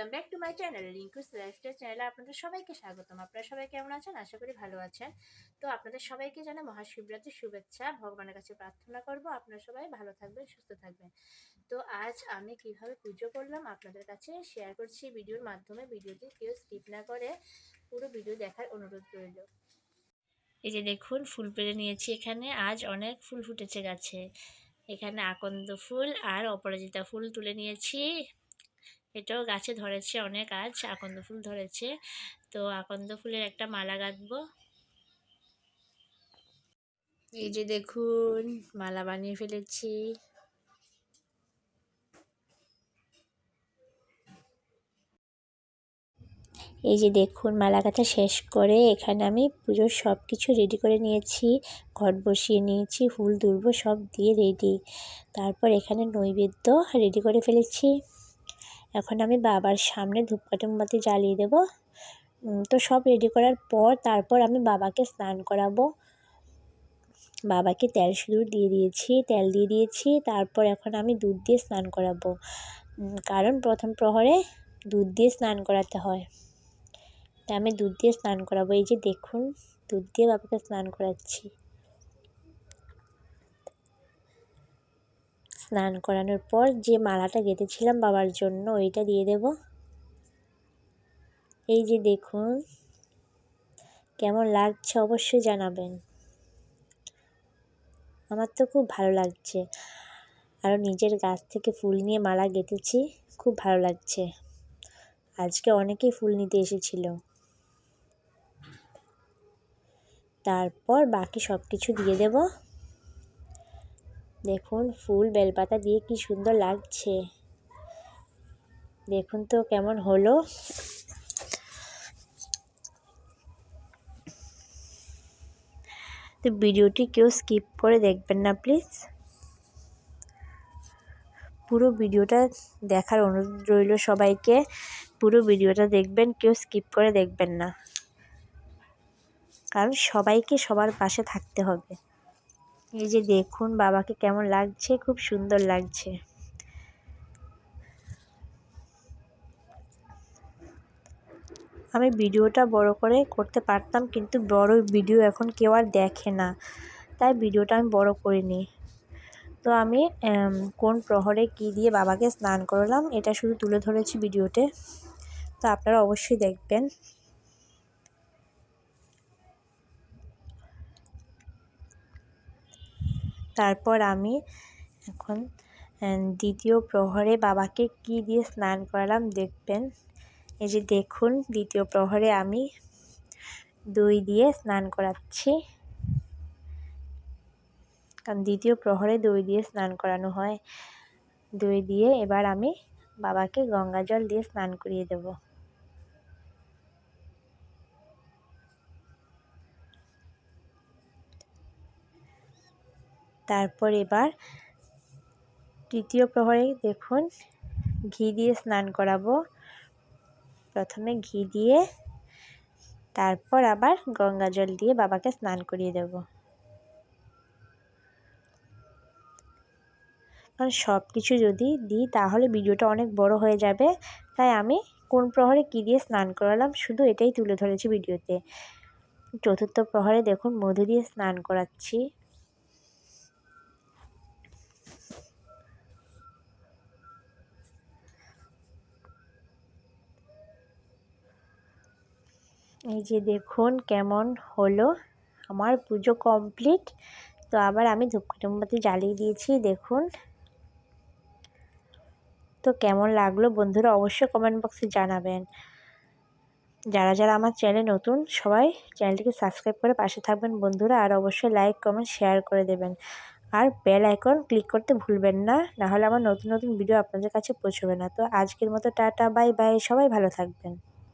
Welcome back to my channel Rinku's lifestyle চ্যানেলে আপনাদের সবাইকে স্বাগতম। আপনারা সবাই কেমন আছেন? আশা করি ভালো আছেন। তো আপনাদের সবাইকে জানাই মহাশিবরাত্রির শুভেচ্ছা। ভগবানের কাছে প্রার্থনা করব আপনারা সবাই ভালো থাকবেন, সুস্থ থাকবেন। তো আজ আমি কিভাবে পুজো করলাম আপনাদের কাছে শেয়ার করছি ভিডিওর মাধ্যমে। ভিডিওটি কেউ স্কিপ না করে পুরো ভিডিও দেখার অনুরোধ রইল। এই যে দেখুন, ফুল পেড়ে নিয়েছি। এখানে আজ অনেক ফুল ফুটেছে গাছে। এখানে আকন্দ ফুল আর অপরাজিতা ফুল তুলে নিয়েছি। এটাও গাছে ধরেছে অনেক, আজ আকন্দ ফুল ধরেছে। তো আকন্দ ফুলের একটা মালা গাঁথবো। এই যে দেখুন, মালা বানিয়ে ফেলেছি। এই যে দেখুন, মালা গাঁথা শেষ করে এখানে আমি পুজোর সব কিছু রেডি করে নিয়েছি। ঘট বসিয়ে নিয়েছি, ফুল তুলবো সব দিয়ে রেডি। তারপর এখানে নৈবেদ্য রেডি করে ফেলেছি। এখন আমি বাবার সামনে ধূপকাঠি মোমবাতি জ্বালিয়ে দেব। তো সব রেডি করার পর তারপর আমি বাবাকে স্নান করাবো। বাবাকে তেল সিঁদুর দিয়ে দিয়েছি, তেল দিয়ে দিয়েছি। তারপর এখন আমি দুধ দিয়ে স্নান করাবো, কারণ প্রথম প্রহরে দুধ দিয়ে স্নান করাতে হয়। তাই আমি দুধ দিয়ে স্নান করাবো। এই যে দেখুন, দুধ দিয়ে বাবাকে স্নান করাচ্ছি। স্নান করানোর পর যে মালাটা গেঁথেছিলাম বাবার জন্য, ওইটা দিয়ে দেব। এই যে দেখুন, কেমন লাগছে অবশ্যই জানাবেন। আমার তো খুব ভালো লাগছে। আরও নিজের গাছ থেকে ফুল নিয়ে মালা গেঁথেছি, খুব ভালো লাগছে। আজকে অনেকেই ফুল নিতে এসেছিল। তারপর বাকি সব কিছু দিয়ে দেব। দেখুন, ফুল বেলপাতা দিয়ে কি সুন্দর লাগছে। দেখুন তো কেমন হলো। তো ভিডিওটি কেউ স্কিপ করে দেখবেন না প্লিজ। পুরো ভিডিওটা দেখার অনুরোধ রইল সবাইকে। পুরো ভিডিওটা দেখবেন, কেউ স্কিপ করে দেখবেন না, কারণ সবাইকে সবার পাশে থাকতে হবে। এই যে দেখুন, বাবাকে কেমন লাগছে, খুব সুন্দর লাগছে। আমি ভিডিওটা বড় করে করতে পারতাম, কিন্তু বড় ভিডিও এখন কেউ আর দেখে না, তাই ভিডিওটা আমি বড় করিনি। তো আমি কোন প্রহরে কি দিয়ে বাবাকে স্নান করালাম এটা শুধু তুলে ধরেছি ভিডিওতে। তো আপনারা অবশ্যই দেখবেন। তারপর আমি এখন দ্বিতীয় প্রহরে বাবাকে কি দিয়ে স্নান করালাম দেখবেন। এই যে দেখুন, দ্বিতীয় প্রহরে আমি দই দিয়ে স্নান করাচ্ছি, কারণ দ্বিতীয় প্রহরে দই দিয়ে স্নান করানো হয়। দই দিয়ে এবার আমি বাবাকে গঙ্গা জল দিয়ে স্নান করিয়ে দেব। তারপর এবার তৃতীয় প্রহরে দেখুন, ঘি দিয়ে স্নান করাবো। প্রথমে ঘি দিয়ে, তারপর আবার গঙ্গা জল দিয়ে বাবাকে স্নান করিয়ে দেব। কারণ সব কিছু যদি দিই তাহলে ভিডিওটা অনেক বড় হয়ে যাবে, তাই আমি কোন প্রহরে কী দিয়ে স্নান করালাম শুধু এটাই তুলে ধরেছি ভিডিওতে। চতুর্থ প্রহরে দেখুন, মধু দিয়ে স্নান করাচ্ছি। এই যে দেখুন কেমন হলো, আমার পুজো কমপ্লিট। তো আবার আমি ধূপকাঠি মোমবাতি জ্বালিয়ে দিয়েছি, দেখুন। তো কেমন লাগলো বন্ধুরা অবশ্যই কমেন্ট বক্সে জানাবেন। যারা যারা আমার চ্যানেলে নতুন, সবাই চ্যানেলটিকে সাবস্ক্রাইব করে পাশে থাকবেন বন্ধুরা। আর অবশ্যই লাইক কমেন্ট শেয়ার করে দেবেন, আর বেল আইকন ক্লিক করতে ভুলবেন না, নাহলে আমার নতুন নতুন ভিডিও আপনাদের কাছে পৌঁছবে না। তো আজকের মতো টাটা, বাই বাই, সবাই ভালো থাকবেন।